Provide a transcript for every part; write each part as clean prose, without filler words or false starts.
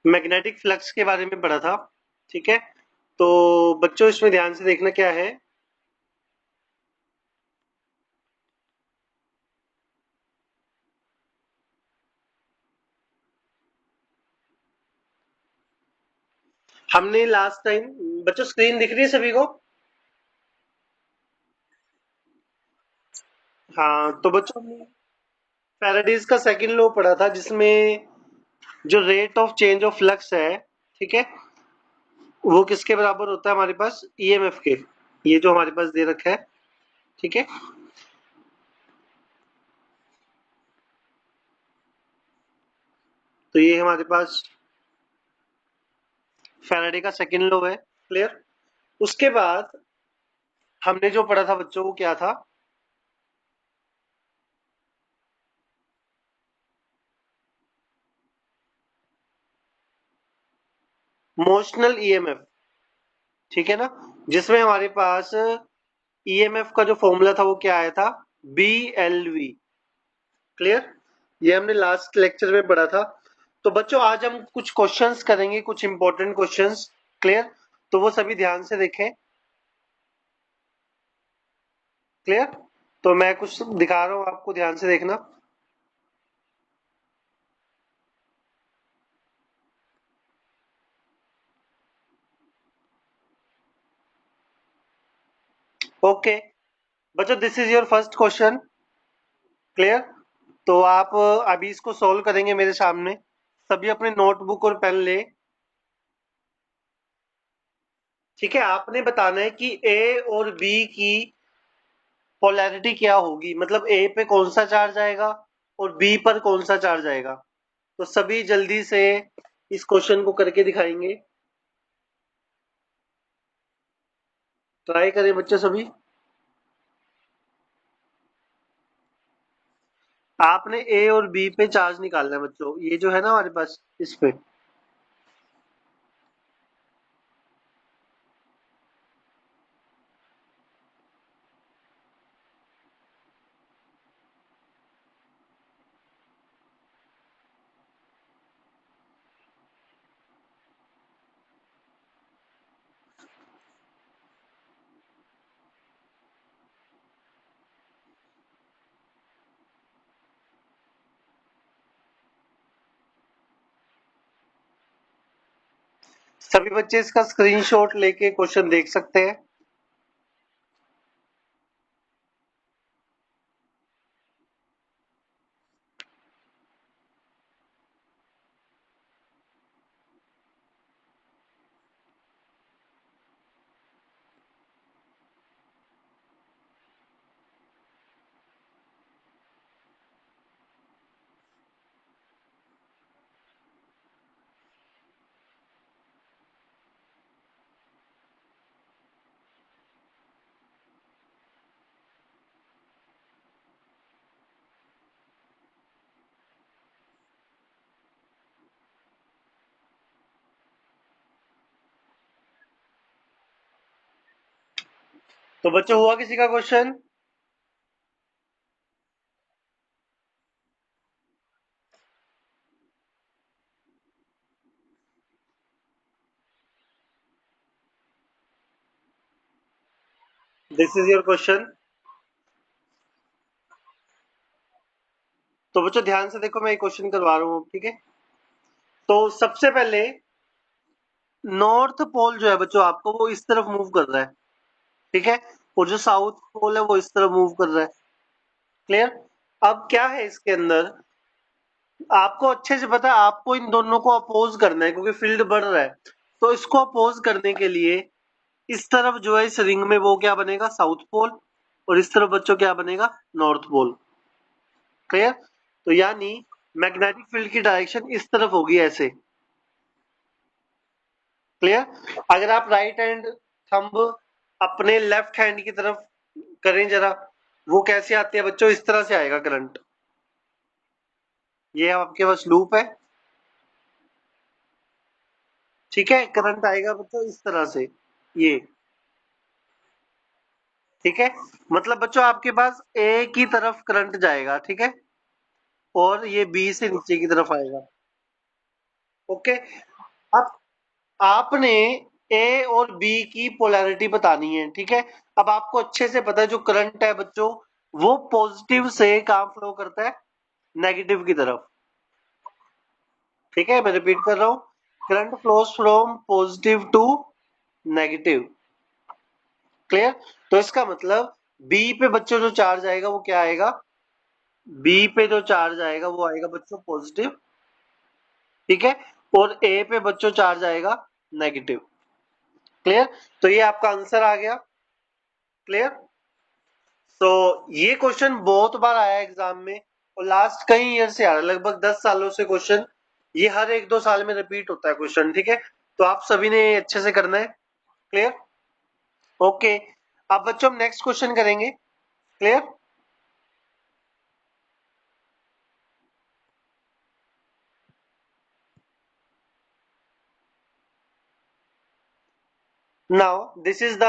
Magnetic flux के बारे में पढ़ा था। ठीक है, तो बच्चों इसमें ध्यान से देखना क्या है। हमने लास्ट टाइम, बच्चों स्क्रीन दिख रही है सभी को? हाँ, तो बच्चों हमने फैराडेज का सेकंड लॉ पढ़ा था, जिसमें जो rate of change of flux है, ठीक है, वो किसके बराबर होता है हमारे पास? ईएमएफ के। ये जो हमारे पास दे रखा है, ठीक है, तो ये हमारे पास फैराडे का सेकंड लॉ है। क्लियर? उसके बाद हमने जो पढ़ा था बच्चों, वो क्या था? Motional EMF. ठीक है ना, जिसमें हमारे पास ईएमएफ का जो फॉर्मूला था वो क्या आया था? B L V. क्लियर? ये हमने लास्ट लेक्चर में पढ़ा था। तो बच्चों आज हम कुछ क्वेश्चंस करेंगे, कुछ इंपॉर्टेंट क्वेश्चंस। क्लियर? तो वो सभी ध्यान से देखें। क्लियर? तो मैं कुछ दिखा रहा हूँ आपको, ध्यान से देखना। ओके बच्चों, this is your first question. Clear? तो आप अभी इसको सोल्व करेंगे मेरे सामने। सभी अपने नोटबुक और पेन ले। ठीक है, आपने बताना है कि ए और बी की पोलैरिटी क्या होगी, मतलब ए पे कौन सा चार्ज आएगा और बी पर कौन सा चार्ज आएगा। तो सभी जल्दी से इस क्वेश्चन को करके दिखाएंगे। ट्राई करें बच्चे सभी। आपने ए और बी पे चार्ज निकालना है बच्चों, ये जो है ना हमारे पास, इस पे। सभी बच्चे इसका स्क्रीनशॉट लेके क्वेश्चन देख सकते हैं। तो बच्चों हुआ किसी का question? This is your question. तो बच्चों ध्यान से देखो, मैं एक क्वेश्चन करवा रहा हूँ, ठीक है। तो सबसे पहले नॉर्थ पोल जो है बच्चों आपको, वो इस तरफ मूव कर रहा है, ठीक है, और जो साउथ पोल है वो इस तरफ मूव कर रहा है। क्लियर? अब क्या है इसके अंदर, आपको अच्छे से पता है, आपको इन दोनों को अपोज करना है क्योंकि फील्ड बढ़ रहा है। तो इसको अपोज करने के लिए इस तरफ जो है, इस रिंग में, वो क्या बनेगा? South pole. और इस तरफ बच्चों क्या बनेगा? North pole. क्लियर? तो यानी मैग्नेटिक फील्ड की डायरेक्शन इस तरफ होगी, ऐसे। क्लियर? अगर आप राइट हैंड थंब अपने लेफ्ट हैंड की तरफ करें जरा, वो कैसे आती है बच्चों? इस तरह से आएगा करंट। ये आपके पास लूप है, ठीक है, करंट आएगा बच्चों इस तरह से, ये। ठीक है, मतलब बच्चों आपके पास ए की तरफ करंट जाएगा, ठीक है, और ये बी से नीचे की तरफ आएगा। ओके, अब आपने ए और बी की पोलैरिटी बतानी है, ठीक है। अब आपको अच्छे से पता है जो करंट है बच्चों, वो पॉजिटिव से कहां फ्लो करता है, नेगेटिव की तरफ। ठीक है, मैं रिपीट कर रहा हूं, current flows from positive to negative. Clear? तो इसका मतलब बी पे बच्चों जो चार्ज आएगा वो क्या आएगा, बी पे जो चार्ज आएगा वो आएगा बच्चों पॉजिटिव, ठीक है। और ए पे बच्चों चार्ज आएगा नेगेटिव। क्लियर? तो ये आपका आंसर आ गया। क्लियर? तो ये क्वेश्चन बहुत बार आया एग्जाम में, और लास्ट कई ईयर से आ रहा है, लगभग 10 सालों से क्वेश्चन। ये हर 1-2 साल में रिपीट होता है क्वेश्चन, ठीक है। तो आप सभी ने अच्छे से करना है। क्लियर? ओके। अब बच्चों हम नेक्स्ट क्वेश्चन करेंगे। Clear? Now this is the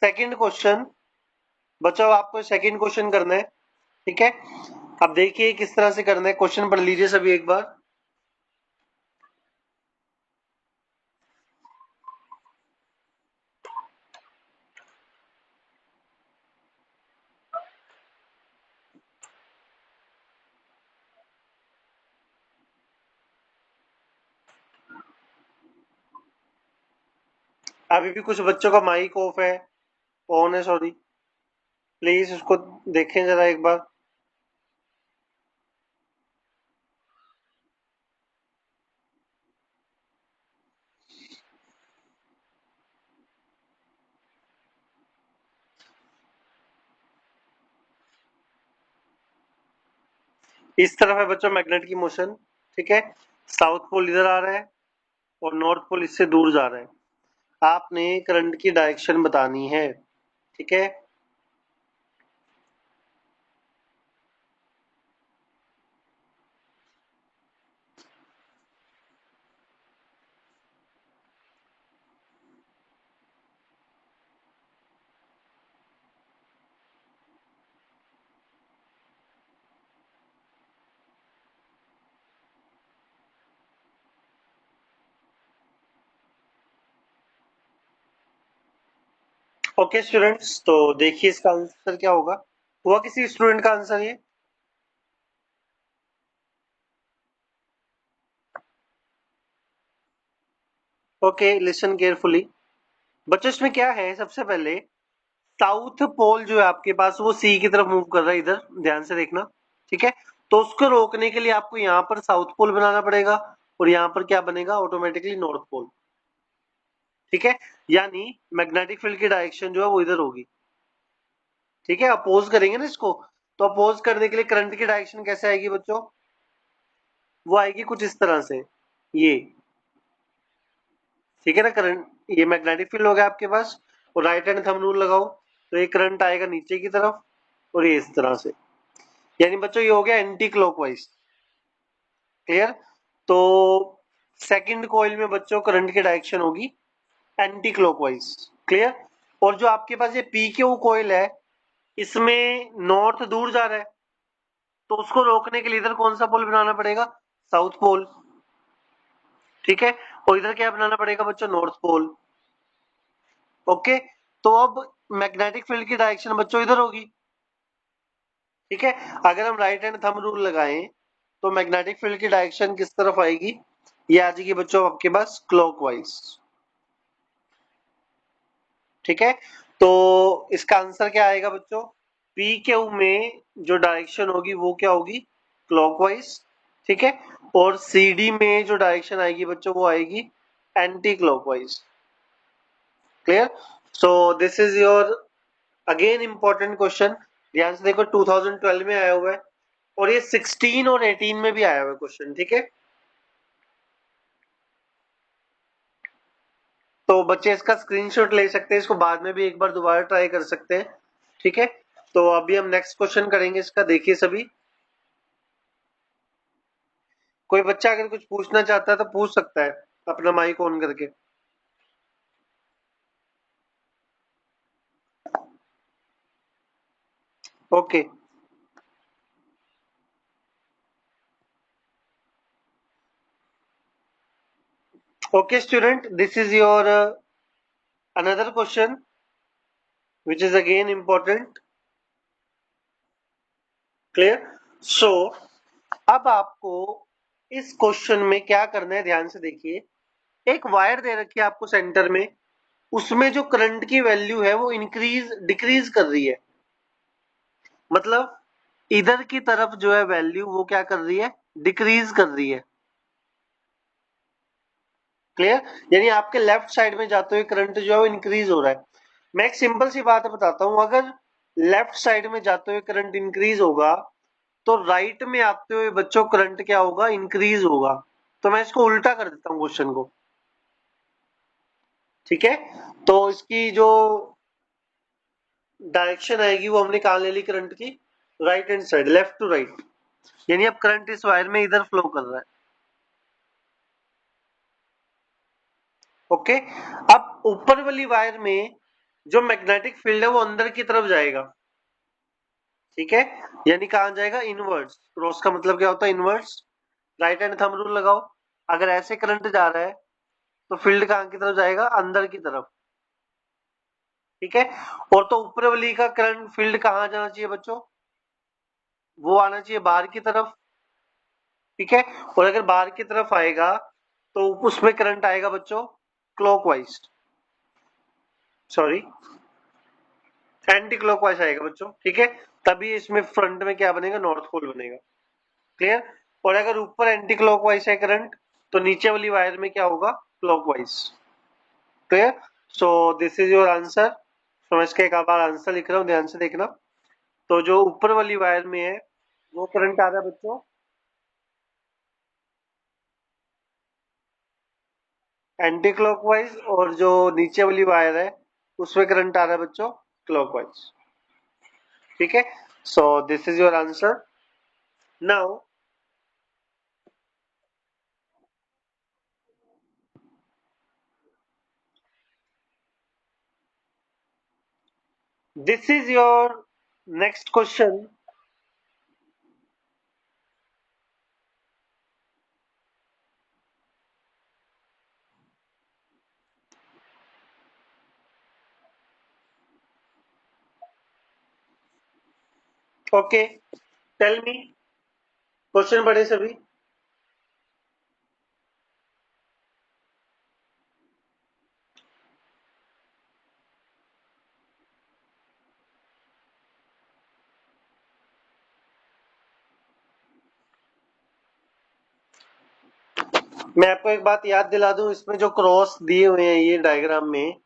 second question. बच्चों आपको सेकंड क्वेश्चन करना है, ठीक है। अब देखिए किस तरह से करना है, क्वेश्चन पढ़ लीजिए सभी एक बार। अभी भी कुछ बच्चों का माइक ऑफ है, ऑन है सॉरी, प्लीज उसको देखें जरा एक बार। इस तरफ है बच्चों मैग्नेट की मोशन, ठीक है। साउथ पोल इधर आ रहा है और नॉर्थ पोल इससे दूर जा रहा है। आपने करंट की डायरेक्शन बतानी है, ठीक है। ओके स्टूडेंट्स, तो देखिए इसका आंसर क्या होगा। हुआ किसी स्टूडेंट का आंसर ये? Okay, listen carefully. बच्चों इसमें क्या है, सबसे पहले साउथ पोल जो है आपके पास वो सी की तरफ मूव कर रहा है, इधर ध्यान से देखना, ठीक है। तो उसको रोकने के लिए आपको यहाँ पर साउथ पोल बनाना पड़ेगा, और यहाँ पर क्या बनेगा, ऑटोमेटिकली नॉर्थ पोल, ठीक है। यानी मैग्नेटिक फील्ड की डायरेक्शन जो है वो इधर होगी, ठीक है। अपोज करेंगे ना इसको, तो अपोज करने के लिए करंट की डायरेक्शन कैसे आएगी बच्चों, वो आएगी कुछ इस तरह से, ये, ठीक है ना। करंट, ये मैग्नेटिक फील्ड हो गया आपके पास, और राइट हैंड थंब रूल लगाओ, तो ये करंट आएगा नीचे की तरफ, और ये इस तरह से, यानी बच्चों ये हो गया एंटी क्लॉकवाइज। क्लियर? तो सेकंड कॉइल में बच्चों करंट की डायरेक्शन होगी एंटी क्लॉकवाइज। क्लियर? और जो आपके पास ये पी क्यू कॉइल है, इसमें नॉर्थ दूर जा रहा है, तो उसको रोकने के लिए इधर कौन सा पोल बनाना पड़ेगा, साउथ पोल, ठीक है। और इधर क्या बनाना पड़ेगा बच्चों, नॉर्थ पोल। ओके, तो अब मैग्नेटिक फील्ड की डायरेक्शन बच्चों इधर होगी, ठीक है। अगर हम राइट हैंड थंब रूल लगाएं, तो मैग्नेटिक फील्ड की डायरेक्शन किस तरफ आएगी, ये आ जाएगी बच्चों आपके पास क्लॉकवाइज, ठीक है। तो इसका आंसर क्या आएगा बच्चों, पी क्यू में जो डायरेक्शन होगी वो क्या होगी, क्लॉकवाइज, ठीक है। और सी डी में जो डायरेक्शन आएगी बच्चों वो आएगी anti clockwise. Clear? So this is your again important question. ध्यान से देखो, 2012 में आया हुआ है, और ये 16 और 18 में भी आया हुआ है क्वेश्चन, ठीक है। तो बच्चे इसका स्क्रीनशॉट ले सकते हैं, इसको बाद में भी एक बार दोबारा ट्राई कर सकते हैं, ठीक है। तो अभी हम नेक्स्ट क्वेश्चन करेंगे इसका, देखिए सभी। कोई बच्चा अगर कुछ पूछना चाहता है तो पूछ सकता है अपना माइक ऑन करके। Okay, Okay, student, this is your another question, which is again important. Clear? So, अब आपको इस क्वेश्चन में क्या करना है, ध्यान से देखिए। एक वायर दे रखी है आपको सेंटर में, उसमें जो करंट की वैल्यू है वो इंक्रीज डिक्रीज कर रही है। मतलब इधर की तरफ जो है वैल्यू वो क्या कर रही है, डिक्रीज कर रही है। क्लियर? यानी आपके लेफ्ट साइड में जाते हुए करंट जो है वो इंक्रीज हो रहा है। मैं एक सिंपल सी बात बताता हूं, अगर लेफ्ट साइड में जाते हुए करंट इंक्रीज होगा तो राइट में आते हुए बच्चों करंट क्या होगा, इंक्रीज होगा। तो मैं इसको उल्टा कर देता हूं क्वेश्चन को। ठीक है, तो इसकी जो डायरेक्शन आएगी वो हमने कहा ले ली करंट की, right hand side, left to right. यानी अब करंट इस वायर में इधर फ्लो कर रहा है। ओके, अब ऊपर वाली वायर में जो मैग्नेटिक फील्ड है वो अंदर की तरफ जाएगा। ठीक है, यानी कहां जाएगा, इनवर्ड्स। क्रॉस का मतलब क्या होता है, inwards. Right hand thumb rule लगाओ। अगर ऐसे करंट जा रहा है तो फील्ड कहां की तरफ जाएगा, अंदर की तरफ। ठीक है, और तो ऊपर वाली का करंट फील्ड कहां जाना चाहिए बच्चों, वो आना चाहिए बाहर की तरफ। ठीक है, और अगर बाहर की तरफ आएगा तो उसमें करंट आएगा बच्चों क्लॉकवाइज, सॉरी एंटी क्लॉकवाइज आएगा बच्चों। ठीक है, तभी इसमें फ्रंट में क्या बनेगा, नॉर्थ पोल बनेगा। क्लियर? और अगर ऊपर एंटी क्लॉकवाइज है करंट तो नीचे वाली वायर में क्या होगा, clockwise. Clear? So this is your answer. तो मैं इसका एक बार आंसर लिख रहा हूँ, ध्यान से देखना। तो जो ऊपर वाली वायर में है वो करंट आ रहा है बच्चों एंटी क्लॉकवाइज, और जो नीचे वाली वायर है उसमें करंट आ रहा है बच्चों क्लॉकवाइज। ठीक है, so this is your answer. Now this is your next question. Okay, tell me, question पढ़े सभी। मैं आपको एक बात याद दिला दूं, इसमें जो क्रॉस दिए हुए हैं ये डायग्राम में,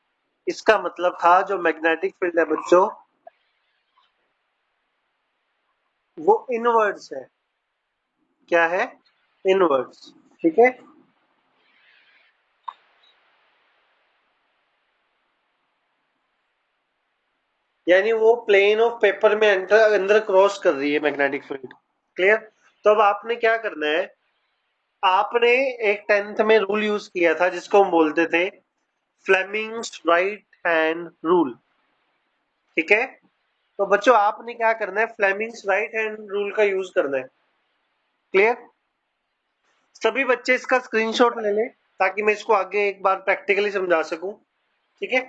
इसका मतलब था जो मैग्नेटिक फील्ड है बच्चों वो इनवर्ड्स है। क्या है, इनवर्ड्स। ठीक है, यानी वो प्लेन ऑफ पेपर में अंदर अंदर क्रॉस कर रही है मैग्नेटिक फील्ड। क्लियर? तो अब आपने क्या करना है, आपने एक टेंथ में रूल यूज किया था जिसको हम बोलते थे फ्लेमिंग्स राइट हैंड रूल। ठीक है, तो बच्चों आपने क्या करना है, फ्लेमिंग्स राइट हैंड रूल का यूज करना है। क्लियर? सभी बच्चे इसका स्क्रीनशॉट ले लें ताकि मैं इसको आगे एक बार प्रैक्टिकली समझा सकूं। ठीक है,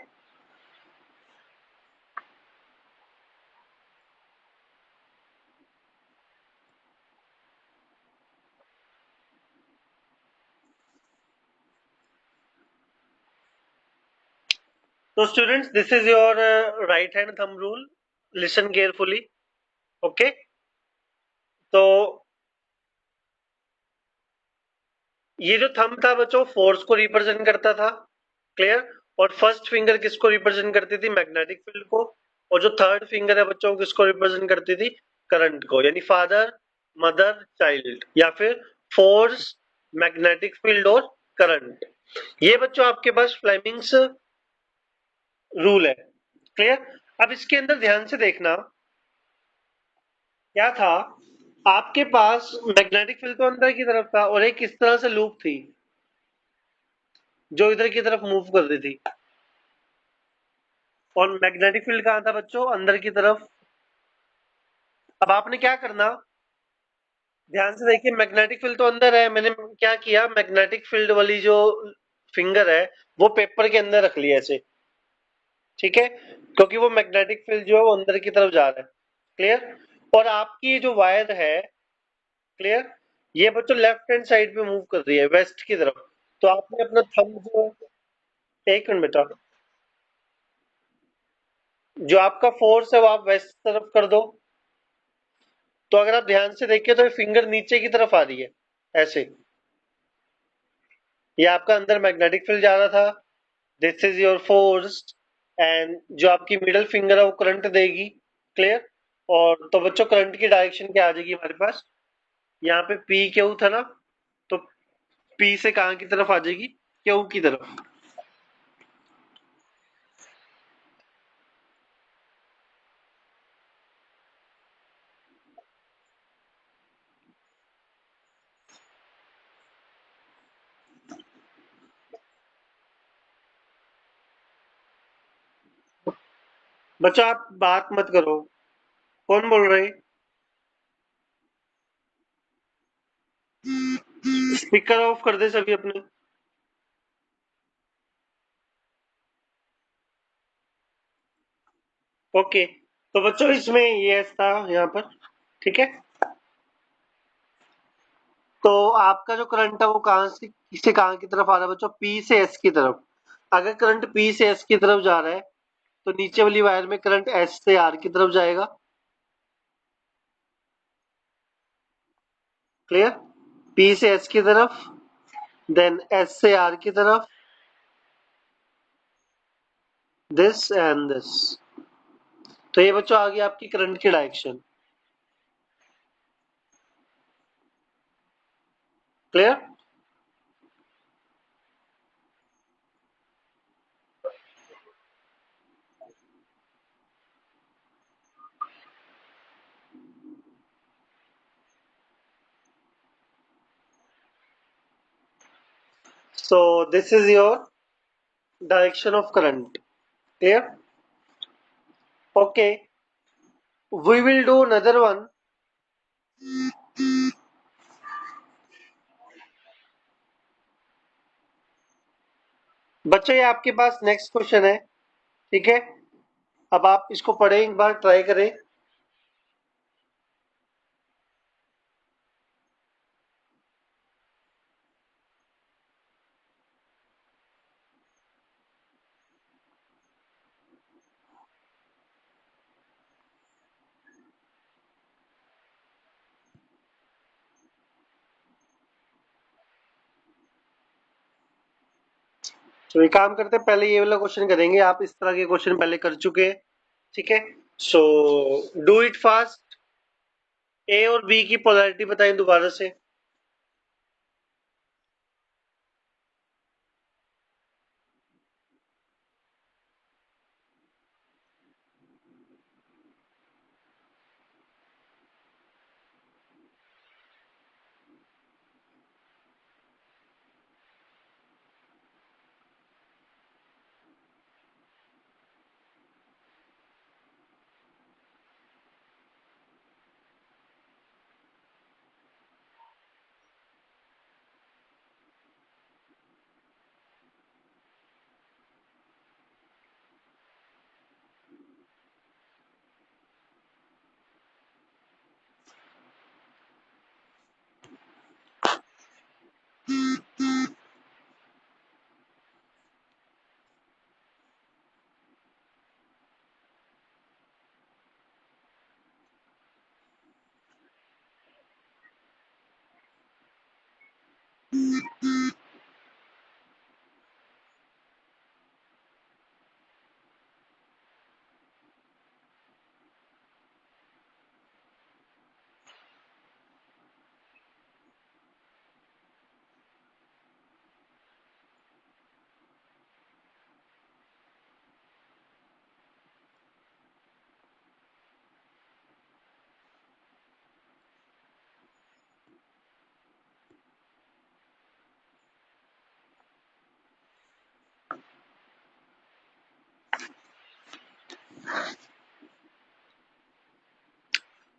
तो students this is your right hand thumb rule, listen carefully. Okay, तो ये जो थंब था बच्चों फोर्स को रिप्रेजेंट करता था। क्लियर? और फर्स्ट फिंगर किसको रिप्रेजेंट करती थी, मैग्नेटिक फील्ड को। और जो थर्ड फिंगर है बच्चों किसको रिप्रेजेंट करती थी, करंट को। यानी फादर मदर चाइल्ड, या फिर फोर्स मैग्नेटिक फील्ड और करंट। ये बच्चों आपके पास फ्लेमिंग्स रूल है। क्लियर? अब इसके अंदर ध्यान से देखना क्या था, आपके पास मैग्नेटिक फील्ड तो अंदर की तरफ था और एक इस तरह से लूप थी जो इधर की तरफ मूव कर रही थी। और मैग्नेटिक फील्ड कहां था बच्चों, अंदर की तरफ। अब आपने क्या करना, ध्यान से देखिए, मैग्नेटिक फील्ड तो अंदर है, मैंने क्या किया, मैग्नेटिक फील्ड वाली जो फिंगर है वो पेपर के अंदर रख लिया ऐसे, ठीक है, क्योंकि वो मैग्नेटिक फील्ड जो है वो अंदर की तरफ जा रहा है। क्लियर। और आपकी ये जो वायर है, क्लियर, ये बच्चों लेफ्ट हैंड साइड पे मूव कर रही है वेस्ट की तरफ। तो आपने अपना थंब जो, एक मिनट बेटा, जो आपका फोर्स है वो आप वेस्ट तरफ कर दो। तो अगर आप ध्यान से देखिए तो ये फिंगर नीचे की तरफ आ रही है ऐसे, ये आपका अंदर मैग्नेटिक फील्ड जा रहा था। This is your force, and जो आपकी मिडिल फिंगर है वो करंट देगी। क्लियर। और तो बच्चों करंट की डायरेक्शन क्या आ जाएगी हमारे पास, यहाँ पे पी क्यू था ना, तो पी से कहाँ की तरफ आ जाएगी, क्यू की तरफ। बच्चों आप बात मत करो, कौन बोल रहे, स्पीकर ऑफ कर दे सभी अपने। ओके, तो बच्चों इसमें ये था यहाँ पर, ठीक है। तो आपका जो करंट है वो कहाँ की तरफ आ रहा है बच्चों, पी से एस की तरफ। अगर करंट पी से एस की तरफ जा रहा है तो नीचे वाली वायर में करंट एस से आर की तरफ जाएगा। क्लियर। पी से एस की तरफ, देन एस से आर की तरफ, दिस एंड दिस। तो ये बच्चों आ गई आपकी करंट की direction. Clear. So this is your direction of current. Clear. Okay, we will do another one. बच्चों ये आपके पास नेक्स्ट क्वेश्चन है, ठीक है। अब आप इसको पढ़ें, एक बार ट्राई करें। तो एक काम करते हैं, पहले ये वाला क्वेश्चन करेंगे, आप इस तरह के क्वेश्चन पहले कर चुके हैं, ठीक है। So do it fast. A और बी की पोलैरिटी बताएं दोबारा से।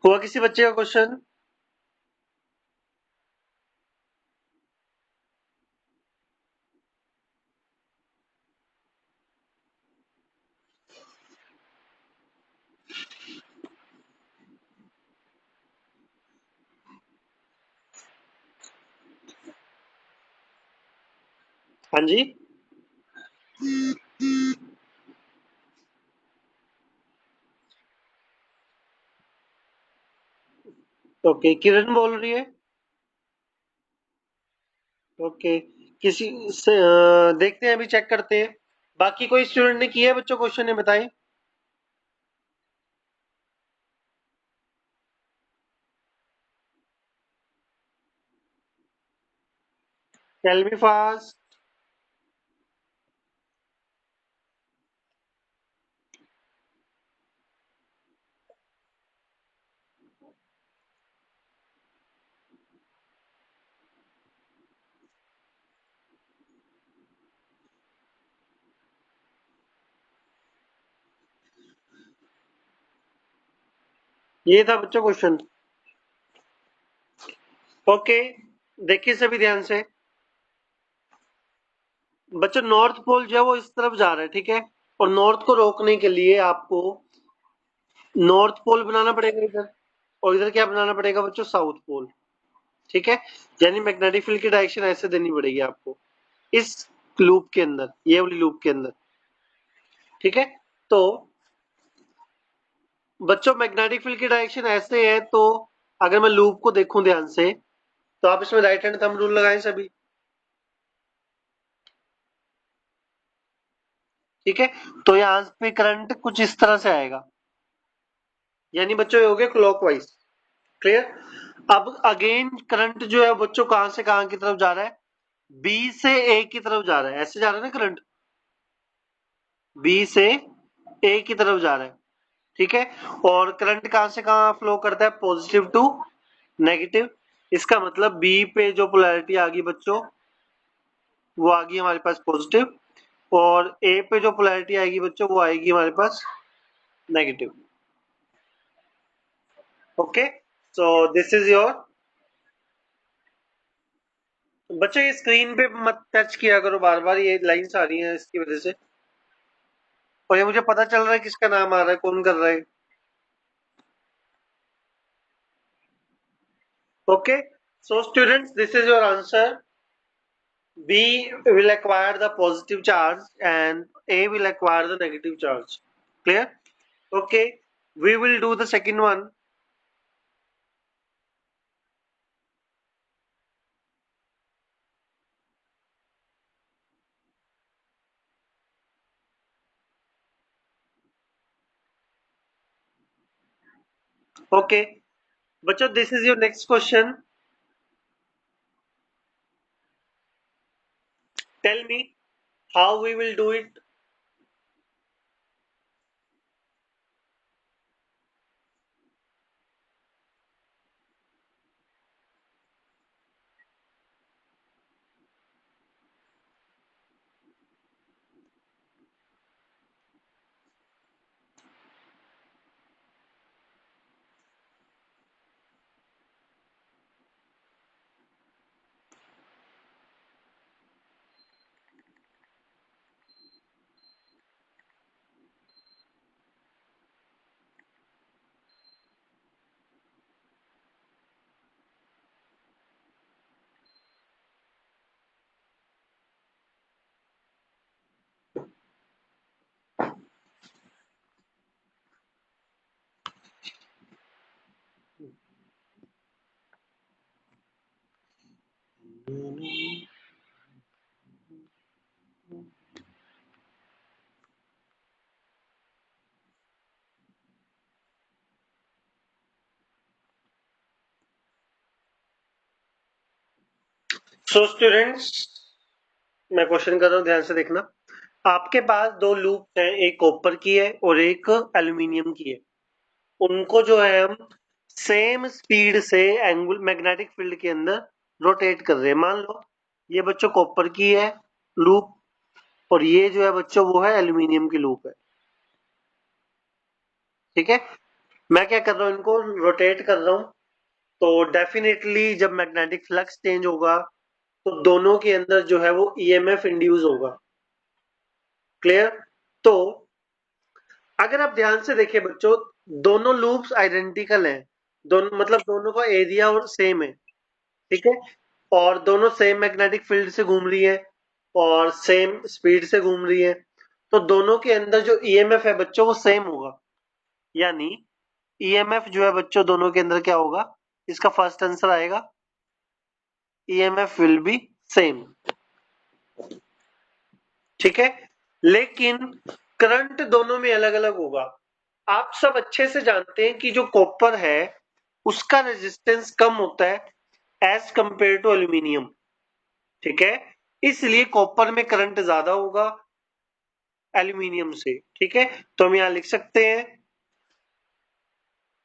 हुआ किसी बच्चे का क्वेश्चन? हाँ जी। ओके, किरण बोल रही है। ओके, किसी से देखते हैं, अभी चेक करते हैं। बाकी कोई स्टूडेंट ने किया है बच्चों, क्वेश्चन ने बताए। Tell me fast. ये था बच्चों क्वेश्चन। ओके, देखिए सभी ध्यान से। बच्चों नॉर्थ पोल जो है वो इस तरफ जा रहा है, ठीक है। और नॉर्थ को रोकने के लिए आपको नॉर्थ पोल बनाना पड़ेगा इधर, और इधर क्या बनाना पड़ेगा बच्चों, साउथ पोल। ठीक है, यानी मैग्नेटिक फील्ड की डायरेक्शन ऐसे देनी पड़ेगी आपको इस लूप के अंदर, ये वाली लूप के अंदर। ठीक है, तो बच्चों मैग्नेटिक फील्ड की डायरेक्शन ऐसे है, तो अगर मैं लूप को देखूं ध्यान से, तो आप इसमें राइट हैंड थंब रूल लगाएं सभी। ठीक है, तो यहाँ पे करंट कुछ इस तरह से आएगा, यानी बच्चों ये हो गया क्लॉकवाइज। क्लियर। अब अगेन करंट जो है बच्चों कहां से कहां की तरफ जा रहा है, बी से ए की तरफ जा रहा है, ऐसे जा रहा है ना करंट, बी से ए की तरफ जा रहा है। ठीक है, और करंट कहां से कहां फ्लो करता है, पॉजिटिव टू नेगेटिव। इसका मतलब बी पे जो पोलैरिटी आ गई बच्चों, वो आ गई हमारे पास पॉजिटिव, और ए पे जो पोलैरिटी आएगी बच्चों, वो आएगी हमारे पास negative. Okay, so this is your. बच्चों ये स्क्रीन पे मत टच किया करो बार बार, ये लाइंस आ रही हैं इसकी वजह से। और ये मुझे पता चल रहा है किसका नाम आ रहा है, कौन कर रहा है। Okay, so students this is your answer. B will acquire the positive charge and A will acquire the negative charge. Clear? Okay, we will do the second one. Okay, बच्चों this is your next question. Tell me how we will do it. So students, मैं question कर रहा हूँ, ध्यान से देखना। आपके पास दो लूप हैं, एक कॉपर की है और एक एल्यूमिनियम की है। उनको जो है हम सेम स्पीड से एंगुल मैग्नेटिक फील्ड के अंदर रोटेट कर रहे हैं। मान लो ये बच्चों कॉपर की है लूप, और ये जो है बच्चों वो है एल्यूमिनियम की लूप है। ठीक है, मैं क्या कर रहा हूँ, इनको रोटेट कर रहा हूँ। तो डेफिनेटली जब मैग्नेटिक फ्लक्स चेंज होगा, तो दोनों के अंदर जो है वो ईएमएफ इंड्यूस होगा। क्लियर। तो अगर आप ध्यान से देखें बच्चों, दोनों लूप्स आइडेंटिकल हैं, दोनों मतलब दोनों का एरिया और सेम है। ठीक है, और दोनों सेम मैग्नेटिक फील्ड से घूम रही है। और सेम स्पीड से घूम रही है, तो दोनों के अंदर जो ईएमएफ है बच्चों वो सेम होगा। यानी ईएमएफ जो है बच्चों दोनों के अंदर क्या होगा, इसका फर्स्ट आंसर आएगा ईएमएफ विल बी सेम। ठीक है, लेकिन करंट दोनों में अलग अलग होगा। आप सब अच्छे से जानते हैं कि जो कॉपर है उसका रेजिस्टेंस कम होता है एज कंपेयर टू एल्यूमिनियम। ठीक है, इसलिए कॉपर में करंट ज्यादा होगा एल्यूमिनियम से। ठीक है, तो हम यहां लिख सकते हैं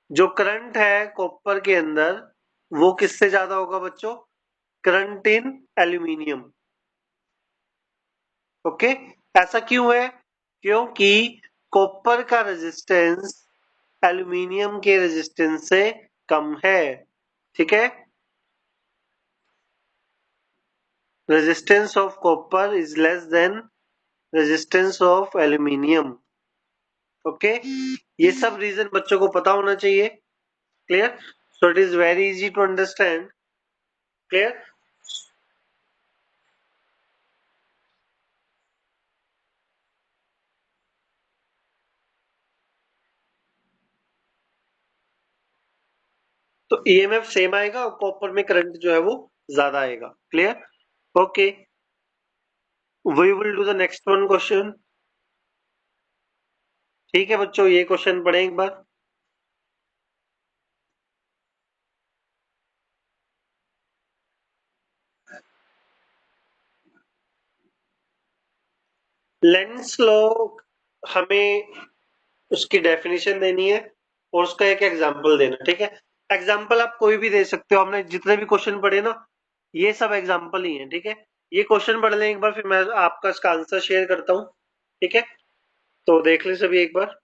जो करंट है कॉपर के अंदर वो किससे ज्यादा होगा बच्चों, करंट इन एल्यूमिनियम। ओके, ऐसा क्यों है, क्योंकि कॉपर का रेजिस्टेंस एल्यूमिनियम के रेजिस्टेंस से कम है। ठीक है, resistance of copper is less than resistance of aluminium. Okay, ये सब रीजन बच्चों को पता होना चाहिए। Clear, so it is very easy to understand. Clear, तो ईएमएफ सेम आएगा और कॉपर में करंट जो है वो ज्यादा आएगा। Clear, okay, we will do the next one question. ठीक है बच्चों, ये क्वेश्चन पढ़ें एक बार। लेंस लॉ हमें उसकी डेफिनेशन देनी है और उसका एक एग्जांपल देना। ठीक है, एग्जांपल आप कोई भी दे सकते हो, हमने जितने भी क्वेश्चन पढ़े ना ये सब एग्जांपल ही हैं। ठीक है, ये क्वेश्चन पढ़ लें एक बार, फिर मैं आपका इसका आंसर शेयर करता हूँ। ठीक है, तो देख लें सभी एक बार।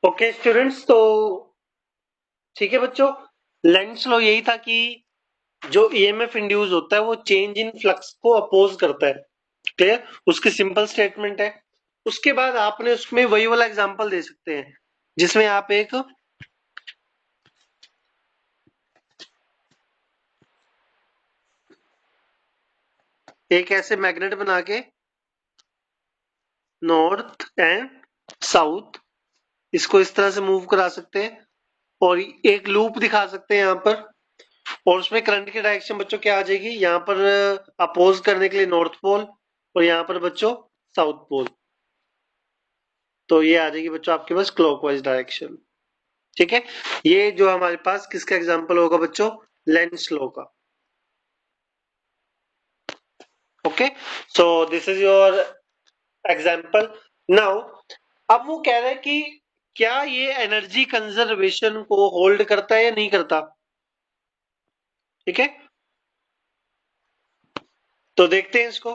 ओके स्टूडेंट्स, तो ठीक है बच्चों, लेंस लॉ यही था कि जो ईएमएफ इंड्यूस होता है वो चेंज इन फ्लक्स को अपोज करता है। क्लियर, उसकी सिंपल स्टेटमेंट है। उसके बाद आपने उसमें वही वाला एग्जांपल दे सकते हैं जिसमें आप एक ऐसे मैग्नेट बना के नॉर्थ एंड साउथ इसको इस तरह से मूव करा सकते हैं और एक लूप दिखा सकते हैं यहाँ पर, और उसमें करंट की डायरेक्शन बच्चों क्या आ जाएगी, यहाँ पर अपोज करने के लिए नॉर्थ पोल और यहाँ पर बच्चों साउथ पोल। तो ये आ जाएगी बच्चों आपके पास क्लॉकवाइज डायरेक्शन। ठीक है, ये जो हमारे पास किसका एग्जांपल होगा बच्चों, लेंस लॉ का। Okay, so this is your example. Now अब वो कह रहे हैं कि क्या ये एनर्जी कंजर्वेशन को होल्ड करता है या नहीं करता। ठीक है, तो देखते हैं इसको।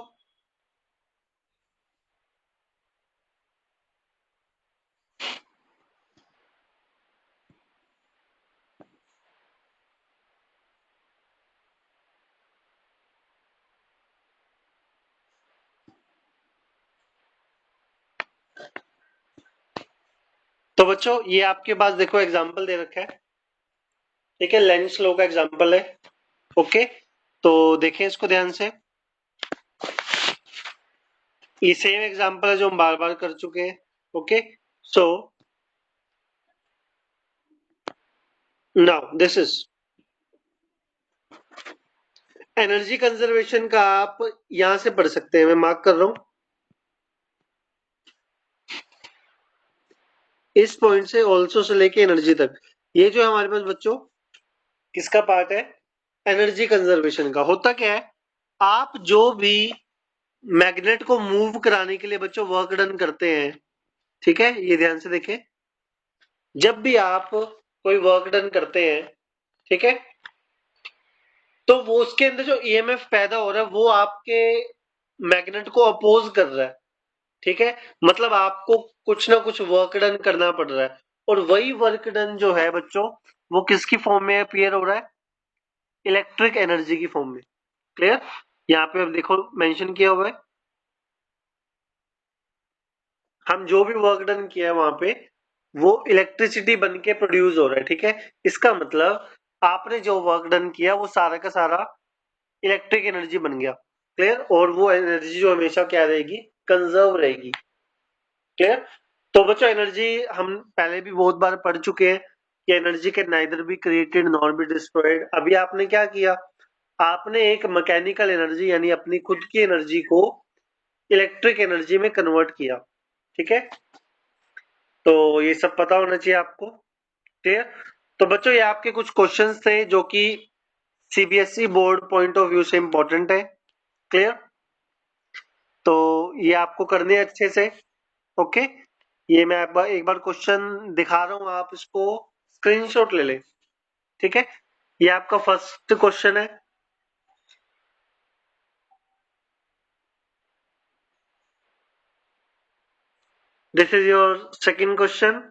तो बच्चों ये आपके पास देखो एग्जाम्पल दे रखा है, ठीक है, लेंस लॉ का एग्जाम्पल है। ओके, तो देखें इसको ध्यान से। ये सेम एग्जाम्पल है जो हम बार बार कर चुके हैं। Okay, so now this is energy conservation का, आप यहां से पढ़ सकते हैं, मैं मार्क कर रहा हूं इस पॉइंट से, ऑल्सो से लेके एनर्जी तक। ये जो है हमारे पास बच्चों किसका पार्ट है, एनर्जी कंजर्वेशन का। होता क्या है, आप जो भी मैग्नेट को मूव कराने के लिए बच्चों वर्क डन करते हैं, ठीक है, ये ध्यान से देखें, जब भी आप कोई वर्क डन करते हैं, ठीक है, तो वो उसके अंदर जो ईएमएफ पैदा हो रहा है वो आपके मैग्नेट को अपोज कर रहा है, ठीक है, मतलब आपको कुछ ना कुछ वर्क डन करना पड़ रहा है, और वही वर्क डन जो है बच्चों वो किसकी फॉर्म में अपीयर हो रहा है, इलेक्ट्रिक एनर्जी की फॉर्म में। क्लियर, यहाँ पे अब देखो मेंशन किया हुआ है, हम जो भी वर्क डन किया है वहां पे वो इलेक्ट्रिसिटी बन के प्रोड्यूस हो रहा है, ठीक है, इसका मतलब आपने जो वर्क डन किया वो सारा का सारा इलेक्ट्रिक एनर्जी बन गया। क्लियर, और वो एनर्जी जो हमेशा क्या रहेगी, कंजर्व रहेगी। क्लियर, तो बच्चों एनर्जी हम पहले भी बहुत बार पढ़ चुके हैं कि energy can neither be created nor be destroyed. अभी आपने क्या किया, आपने एक मैकेनिकल एनर्जी यानी अपनी खुद की एनर्जी को इलेक्ट्रिक एनर्जी में कन्वर्ट किया, ठीक है, तो ये सब पता होना चाहिए आपको। क्लियर, तो बच्चों ये आपके कुछ क्वेश्चंस थे जो कि CBSE board point of view से इंपॉर्टेंट है। क्लियर, तो ये आपको करने हैं अच्छे से। ओके, ये मैं एक बार क्वेश्चन दिखा रहा हूं, आप इसको स्क्रीनशॉट ले लें, ठीक है, ये आपका फर्स्ट क्वेश्चन है। This is your second question,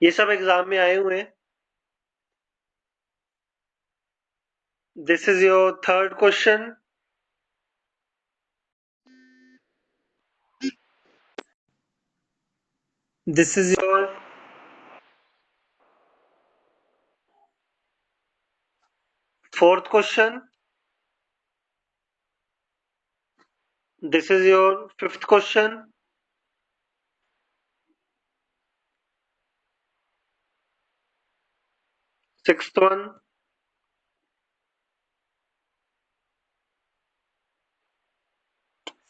ये सब एग्जाम में आए हुए हैं। This is your third question, this is your fourth question, this is your fifth question, sixth one,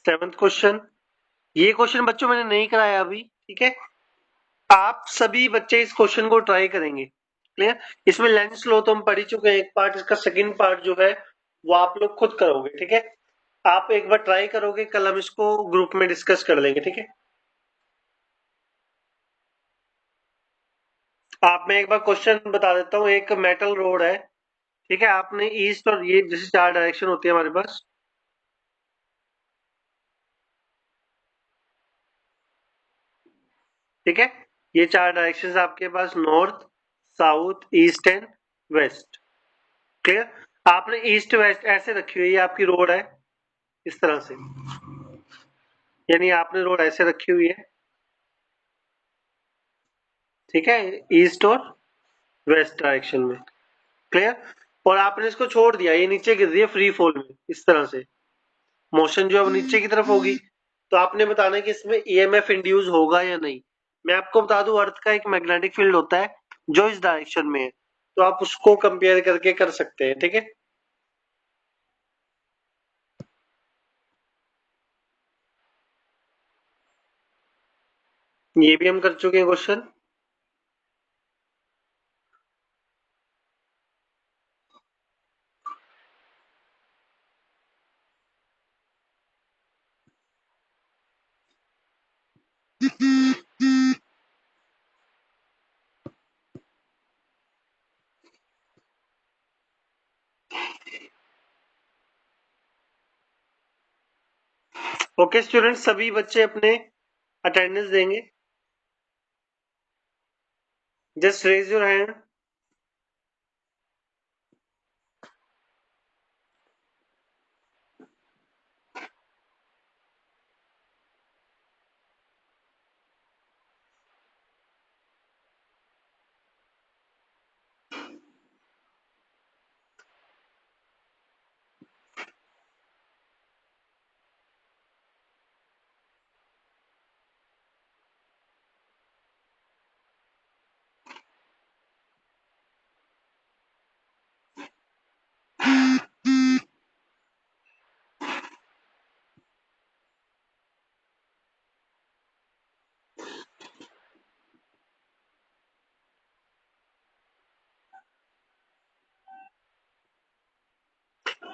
seventh question. ये क्वेश्चन बच्चों मैंने नहीं कराया अभी, ठीक है, आप सभी बच्चे इस क्वेश्चन को ट्राई करेंगे। क्लियर, इसमें लेंस लो तो हम पढ़ ही चुके हैं एक पार्ट, इसका सेकंड पार्ट जो है वो आप लोग खुद करोगे, ठीक है, आप एक बार ट्राई करोगे, कल हम इसको ग्रुप में डिस्कस कर लेंगे, ठीक है। आप मैं एक बार क्वेश्चन बता देता हूँ, एक मेटल रोड है, ठीक है, आपने ईस्ट और ये जैसे चार डायरेक्शन होती है हमारे पास, ठीक है, ये चार डायरेक्शन आपके पास north, south, east and west. Clear, आपने ईस्ट वेस्ट ऐसे रखी हुई है, आपकी रोड है इस तरह से, यानी आपने रोड ऐसे रखी हुई है, ठीक है, ईस्ट और वेस्ट डायरेक्शन में। क्लियर, और आपने इसको छोड़ दिया, ये नीचे गिर रही है फ्री फॉल में इस तरह से, मोशन जो है वो नीचे की तरफ होगी, तो आपने बताना है कि इसमें ईएमएफ इंड्यूस होगा या नहीं। मैं आपको बता दूं अर्थ का एक मैग्नेटिक फील्ड होता है जो इस डायरेक्शन में है, तो आप उसको कंपेयर करके कर सकते हैं, ठीक है। ये भी हम कर चुके हैं क्वेश्चन। ओके स्टूडेंट्स, सभी बच्चे अपने अटेंडेंस देंगे, जस्ट रेज योर हैंड।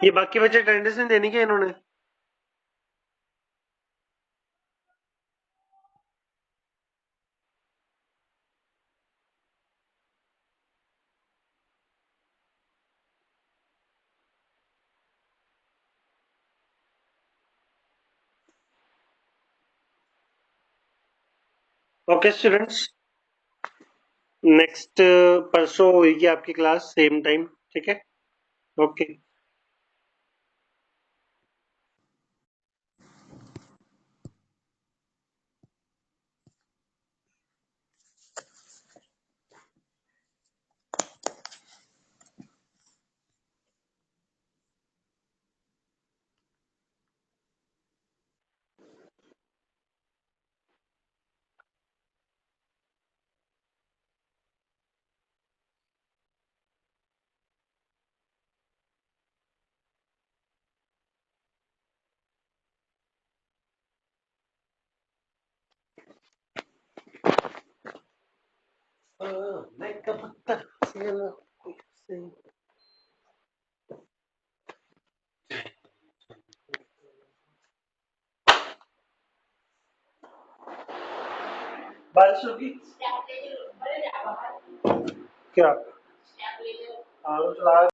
ये बाकी बच्चे अटेंडेंस नहीं देनी क्या इन्होंने? ओके स्टूडेंट्स, नेक्स्ट परसों होगी आपकी क्लास सेम टाइम, ठीक है? ओके। बारिश होगी क्या? हाँ, तो चला